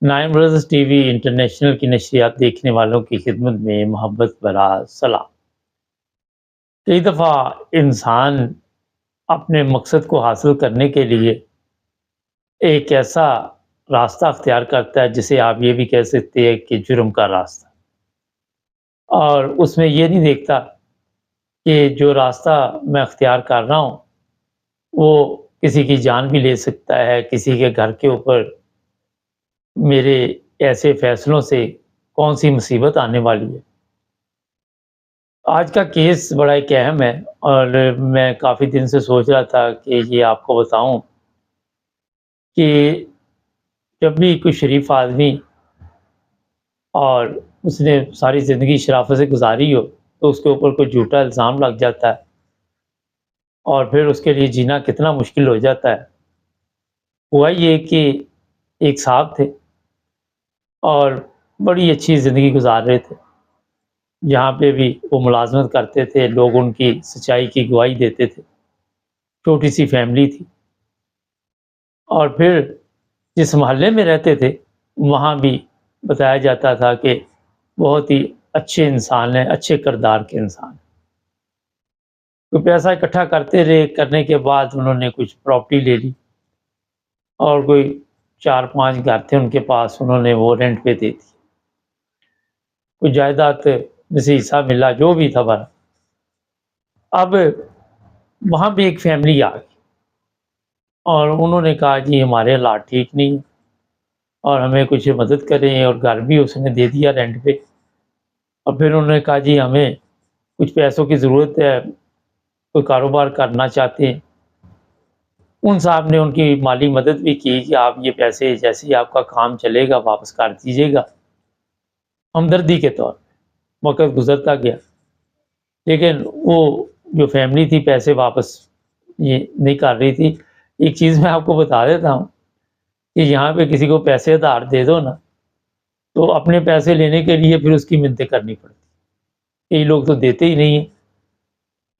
Nine brothers T V international کی نشریات دیکھنے والوں کی خدمت میں محبت بھرا سلام۔ کئی دفعہ انسان اپنے مقصد کو حاصل کرنے کے لیے ایک ایسا راستہ اختیار کرتا ہے جسے آپ یہ بھی کہہ سکتے ہیں کہ جرم کا راستہ، اور اس میں یہ نہیں دیکھتا کہ جو راستہ میں اختیار کر رہا ہوں وہ کسی کی جان بھی لے سکتا ہے، کسی کے گھر کے اوپر میرے ایسے فیصلوں سے کون سی مصیبت آنے والی ہے۔ آج کا کیس بڑا ایک اہم ہے، اور میں کافی دن سے سوچ رہا تھا کہ یہ آپ کو بتاؤں کہ جب بھی کوئی شریف آدمی اور اس نے ساری زندگی شرافت سے گزاری ہو تو اس کے اوپر کوئی جھوٹا الزام لگ جاتا ہے، اور پھر اس کے لیے جینا کتنا مشکل ہو جاتا ہے۔ ہوا یہ کہ ایک صاحب تھے اور بڑی اچھی زندگی گزار رہے تھے، جہاں پہ بھی وہ ملازمت کرتے تھے لوگ ان کی سچائی کی گواہی دیتے تھے، چھوٹی سی فیملی تھی، اور پھر جس محلے میں رہتے تھے وہاں بھی بتایا جاتا تھا کہ بہت ہی اچھے انسان ہیں، اچھے کردار کے انسان ہیں۔ تو پیسہ اکٹھا کرتے رہے، کرنے کے بعد انہوں نے کچھ پراپرٹی لے لی، اور کوئی 4-5 گھر تھے ان کے پاس، انہوں نے وہ رینٹ پہ دے دی، کوئی جائیداد میں سے حصہ ملا جو بھی تھا بھرا۔ اب وہاں پہ ایک فیملی آ گئی اور انہوں نے کہا جی ہمارے حالات ٹھیک نہیں ہیں اور ہمیں کچھ مدد کریں، اور گھر بھی اس نے دے دیا رینٹ پہ، اور پھر انہوں نے کہا جی ہمیں کچھ پیسوں کی ضرورت ہے، کوئی کاروبار کرنا چاہتے ہیں۔ ان صاحب نے ان کی مالی مدد بھی کی کہ آپ یہ پیسے جیسے ہی آپ کا کام چلے گا واپس کر دیجیے گا، ہمدردی کے طور پہ۔ وقت گزرتا گیا، لیکن وہ جو فیملی تھی پیسے واپس یہ نہیں کر رہی تھی۔ ایک چیز میں آپ کو بتا دیتا ہوں کہ یہاں پہ کسی کو پیسے ادھار دے دو نا تو اپنے پیسے لینے کے لیے پھر اس کی منتیں کرنی پڑتی، کئی لوگ تو دیتے ہی نہیں ہیں،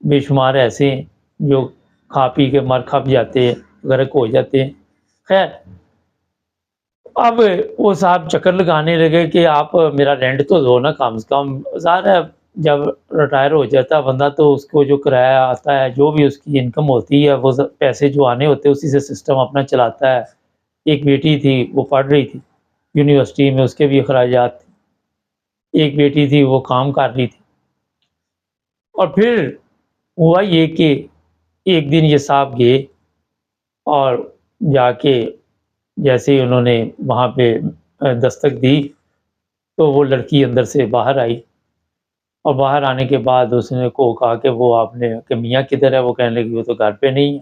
بے شمار ایسے ہیں جو کھا پی کے مر کھپ جاتے ہیں، غرق ہو جاتے ہیں۔ خیر، اب وہ صاحب چکر لگانے لگے کہ آپ میرا رینٹ تو دو نا کم سے کم۔ ظاہر ہے جب ریٹائر ہو جاتا ہے بندہ تو اس کو جو کرایہ آتا ہے، جو بھی اس کی انکم ہوتی ہے، وہ پیسے جو آنے ہوتے ہیں اسی سے سسٹم اپنا چلاتا ہے۔ ایک بیٹی تھی وہ پڑھ رہی تھی یونیورسٹی میں، اس کے بھی اخراجات تھے، ایک بیٹی تھی وہ کام کر رہی تھی۔ اور پھر ہوا یہ کہ ایک دن یہ صاحب گئے اور جا کے جیسے ہی انہوں نے وہاں پہ دستک دی تو وہ لڑکی اندر سے باہر آئی، اور باہر آنے کے بعد اس نے کو کہا کہ وہ آپ نے کہ میاں کدھر ہے؟ وہ کہنے لگی وہ تو گھر پہ نہیں ہے،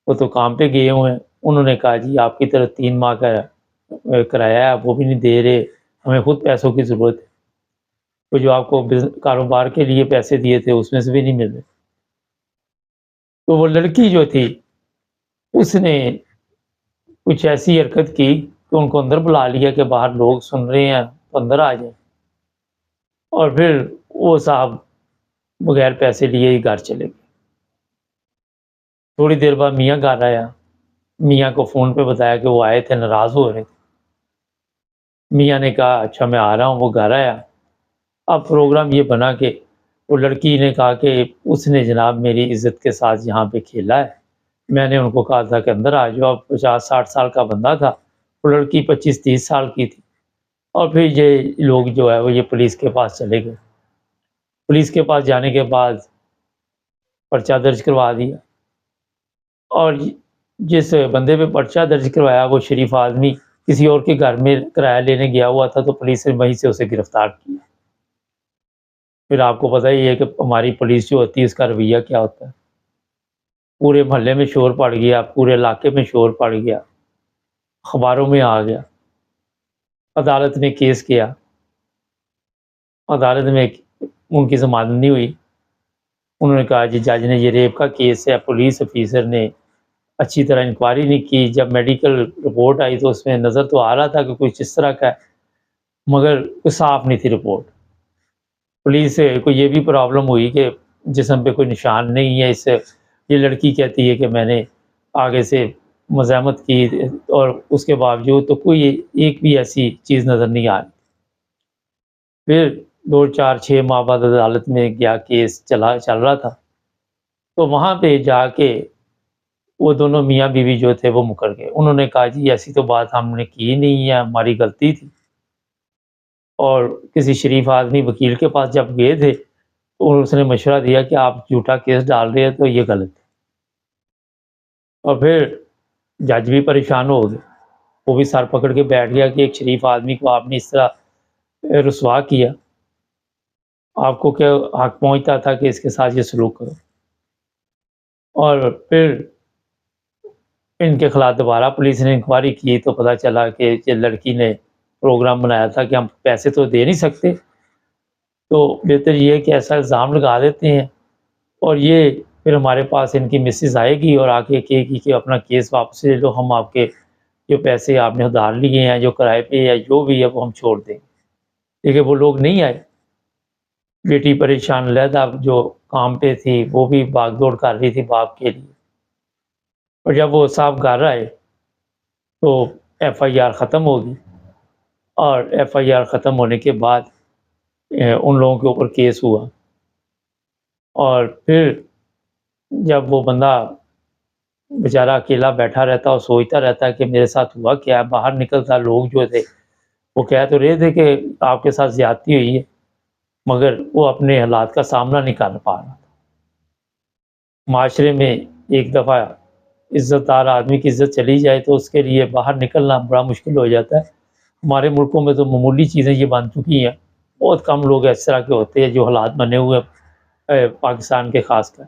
وہ تو کام پہ گئے ہوئے ہیں۔ انہوں نے کہا جی آپ کی طرف 3 ماہ کا کرایہ ہے، وہ بھی نہیں دے رہے، ہمیں خود پیسوں کی ضرورت ہے، وہ جو آپ کو کاروبار کے لیے پیسے دیے تھے اس میں سے بھی نہیں مل رہے۔ تو وہ لڑکی جو تھی اس نے کچھ ایسی حرکت کی کہ ان کو اندر بلا لیا کہ باہر لوگ سن رہے ہیں تو اندر آ جائیں، اور پھر وہ صاحب بغیر پیسے لیے ہی گھر چلے گئے۔ تھوڑی دیر بعد میاں گھر آیا، میاں کو فون پہ بتایا کہ وہ آئے تھے، ناراض ہو رہے تھے۔ میاں نے کہا اچھا میں آ رہا ہوں، وہ گھر آیا۔ اب پروگرام یہ بنا کہ وہ لڑکی نے کہا کہ اس نے جناب میری عزت کے ساتھ یہاں پہ کھیلا ہے، میں نے ان کو کہا تھا کہ اندر آ جاؤ۔ اب 50-60 سال کا بندہ تھا، وہ لڑکی 25-30 سال کی تھی، اور پھر یہ لوگ جو ہے وہ یہ پولیس کے پاس چلے گئے۔ پولیس کے پاس جانے کے بعد پرچہ درج کروا دیا، اور جس بندے پہ پرچہ درج کروایا وہ شریف آدمی کسی اور کے گھر میں کرایہ لینے گیا ہوا تھا، تو پولیس نے وہیں سے اسے گرفتار کیا۔ پھر آپ کو پتہ ہی ہے کہ ہماری پولیس جو ہوتی ہے اس کا رویہ کیا ہوتا ہے۔ پورے محلے میں شور پڑ گیا، پورے علاقے میں شور پڑ گیا، اخباروں میں آ گیا، عدالت نے کیس کیا، عدالت میں ان کی ضمانت نہیں ہوئی۔ انہوں نے کہا جی جج نے یہ ریپ کا کیس ہے، پولیس آفیسر نے اچھی طرح انکوائری نہیں کی، جب میڈیکل رپورٹ آئی تو اس میں نظر تو آ رہا تھا کہ کچھ اس طرح کا ہے، مگر کوئی صاف نہیں تھی رپورٹ۔ پولیس کو یہ بھی پرابلم ہوئی کہ جسم پہ کوئی نشان نہیں ہے، اس سے یہ لڑکی کہتی ہے کہ میں نے آگے سے مزاحمت کی اور اس کے باوجود تو کوئی ایک بھی ایسی چیز نظر نہیں آ رہی۔ پھر 2 4 6 ماہ بعد عدالت میں گیا، کیس چل رہا تھا، تو وہاں پہ جا کے وہ دونوں میاں بیوی جو تھے وہ مکر گئے۔ انہوں نے کہا جی ایسی تو بات ہم نے کی نہیں ہے، ہماری غلطی تھی۔ اور کسی شریف آدمی وکیل کے پاس جب گئے تھے تو اس نے مشورہ دیا کہ آپ جھوٹا کیس ڈال رہے ہیں تو یہ غلط ہے۔ اور پھر جج بھی پریشان ہو گئے، وہ بھی سر پکڑ کے بیٹھ گیا کہ ایک شریف آدمی کو آپ نے اس طرح رسوا کیا، آپ کو کیا حق پہنچتا تھا کہ اس کے ساتھ یہ سلوک کرو۔ اور پھر ان کے خلاف دوبارہ پولیس نے انکوائری کی تو پتہ چلا کہ یہ لڑکی نے پروگرام بنایا تھا کہ ہم پیسے تو دے نہیں سکتے، تو بہتر یہ ہے کہ ایسا الزام لگا دیتے ہیں، اور یہ پھر ہمارے پاس ان کی مسز آئے گی اور آ کے کہے گی کہ اپنا کیس واپس لے لو، ہم آپ کے جو پیسے آپ نے ادھار لیے ہیں، جو کرائے پہ یا جو بھی ہے وہ ہم چھوڑ دیں گے۔ لیکن وہ لوگ نہیں آئے، بیٹی پریشان علیحدہ جو کام پہ تھی وہ بھی بھاگ دوڑ کر رہی تھی باپ کے لیے، اور جب وہ صاحب گھر آئے تو ایف آئی آر ختم ہوگی، اور ایف آئی آر ختم ہونے کے بعد ان لوگوں کے اوپر کیس ہوا۔ اور پھر جب وہ بندہ بیچارہ اکیلا بیٹھا رہتا اور سوچتا رہتا ہے کہ میرے ساتھ ہوا کیا ہے، باہر نکلتا لوگ جو تھے وہ کہہ تو رہے تھے کہ آپ کے ساتھ زیادتی ہوئی ہے، مگر وہ اپنے حالات کا سامنا نہیں کر پا رہا تھا۔ معاشرے میں ایک دفعہ عزت دار آدمی کی عزت چلی جائے تو اس کے لیے باہر نکلنا بڑا مشکل ہو جاتا ہے۔ ہمارے ملکوں میں تو معمولی چیزیں یہ بن چکی ہیں، بہت کم لوگ اس طرح کے ہوتے ہیں جو حالات بنے ہوئے پاکستان کے خاص کر۔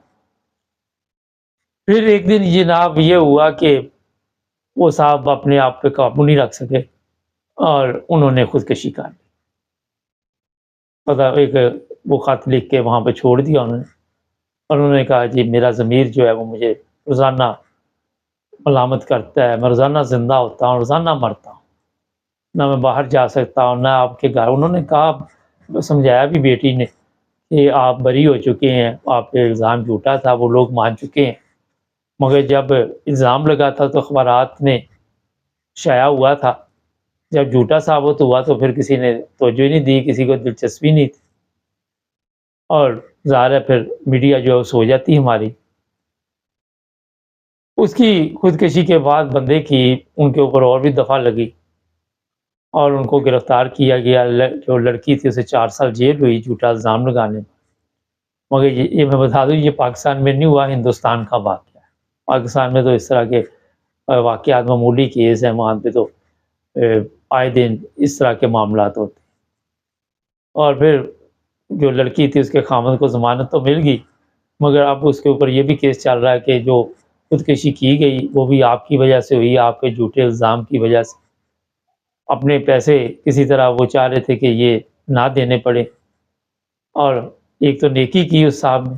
پھر ایک دن جناب یہ ہوا کہ وہ صاحب اپنے آپ پہ قابو نہیں رکھ سکے اور انہوں نے خودکشی کر لی۔ پتہ ایک وہ خط لکھ کے وہاں پہ چھوڑ دیا انہوں نے، اور انہوں نے کہا جی میرا ضمیر جو ہے وہ مجھے روزانہ ملامت کرتا ہے، میں روزانہ زندہ ہوتا ہوں، روزانہ مرتا ہوں، نہ میں باہر جا سکتا ہوں، نہ آپ کے گھر۔ انہوں نے کہا، سمجھایا بھی بیٹی نے کہ آپ بری ہو چکے ہیں، آپ پہ الزام جھوٹا تھا، وہ لوگ مان چکے ہیں، مگر جب الزام لگا تھا تو اخبارات میں شائع ہوا تھا، جب جھوٹا ثابت ہوا تو پھر کسی نے توجہ نہیں دی، کسی کو دلچسپی نہیں تھی، اور ظاہر ہے پھر میڈیا جو ہے وہ سو جاتی ہماری۔ اس کی خودکشی کے بعد بندے کی ان کے اوپر اور بھی دفعہ لگی اور ان کو گرفتار کیا گیا۔ جو لڑکی تھی اسے 4 سال جیل ہوئی جھوٹا الزام لگانے میں۔ مگر یہ میں بتا دوں یہ پاکستان میں نہیں ہوا، ہندوستان کا واقعہ ہے۔ پاکستان میں تو اس طرح کے واقعات معمولی کیس ہیں، وہاں پہ تو آئے دن اس طرح کے معاملات ہوتے ہیں۔ اور پھر جو لڑکی تھی اس کے خامند کو ضمانت تو مل گئی، مگر اب اس کے اوپر یہ بھی کیس چل رہا ہے کہ جو خودکشی کی گئی وہ بھی آپ کی وجہ سے ہوئی، آپ کے جھوٹے الزام کی وجہ سے۔ اپنے پیسے کسی طرح وہ چاہ رہے تھے کہ یہ نہ دینے پڑے، اور ایک تو نیکی کی اس صاحب نے،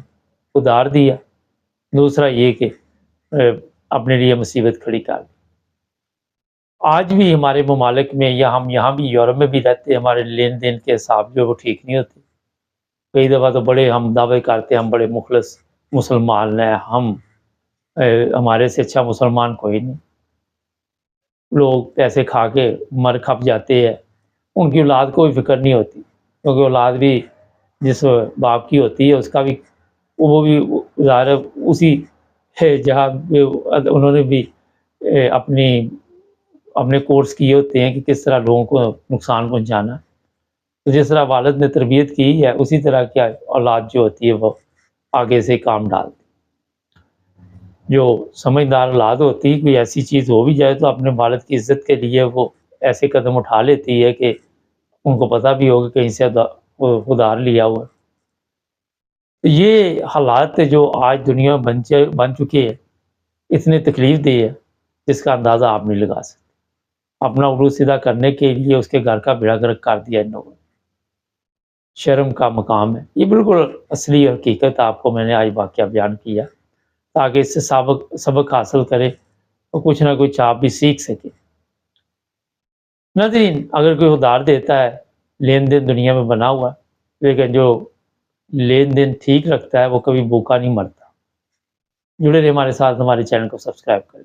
ادھار دیا، دوسرا یہ کہ اپنے لیے مصیبت کھڑی کر دی۔ آج بھی ہمارے ممالک میں یا ہم یہاں بھی یورپ میں بھی رہتے ہیں، ہمارے لین دین کے حساب جو وہ ٹھیک نہیں ہوتے۔ کئی دفعہ تو بڑے ہم دعوے کرتے ہیں ہم بڑے مخلص مسلمان ہیں، ہم ہمارے سے اچھا مسلمان کوئی نہیں۔ لوگ پیسے کھا کے مر کھپ جاتے ہیں، ان کی اولاد کو بھی فکر نہیں ہوتی، کیونکہ اولاد بھی جس باپ کی ہوتی ہے اس کا بھی وہ بھی ظاہر اسی جہاں انہوں نے بھی اپنے کورس کیے ہوتے ہیں کہ کس طرح لوگوں کو نقصان پہنچانا۔ تو جس طرح والد نے تربیت کی ہے اسی طرح کیا اولاد جو ہوتی ہے وہ آگے سے کام ڈالتی۔ جو سمجھدار اولاد ہوتی ہے، کوئی ایسی چیز ہو بھی جائے تو اپنے والد کی عزت کے لیے وہ ایسے قدم اٹھا لیتی ہے کہ ان کو پتہ بھی ہوگا کہیں سے ادھار لیا ہوا۔ یہ حالات جو آج دنیا میں بن چکے ہیں اتنے تکلیف دہ ہے جس کا اندازہ آپ نہیں لگا سکتے۔ اپنا عروج سیدھا کرنے کے لیے اس کے گھر کا بیڑا غرق کر دیا ان لوگوں نے۔ شرم کا مقام ہے۔ یہ بالکل اصلی حقیقت آپ کو میں نے آج واقعہ بیان کیا تاکہ اس سے سبق حاصل کرے اور کچھ نہ کچھ آپ بھی سیکھ سکے۔ ناظرین، اگر کوئی ادھار دیتا ہے، لین دین دنیا میں بنا ہوا، لیکن جو لین دین ٹھیک رکھتا ہے وہ کبھی بھوکا نہیں مرتا۔ جڑے رہے ہمارے ساتھ، ہمارے چینل کو سبسکرائب کریں۔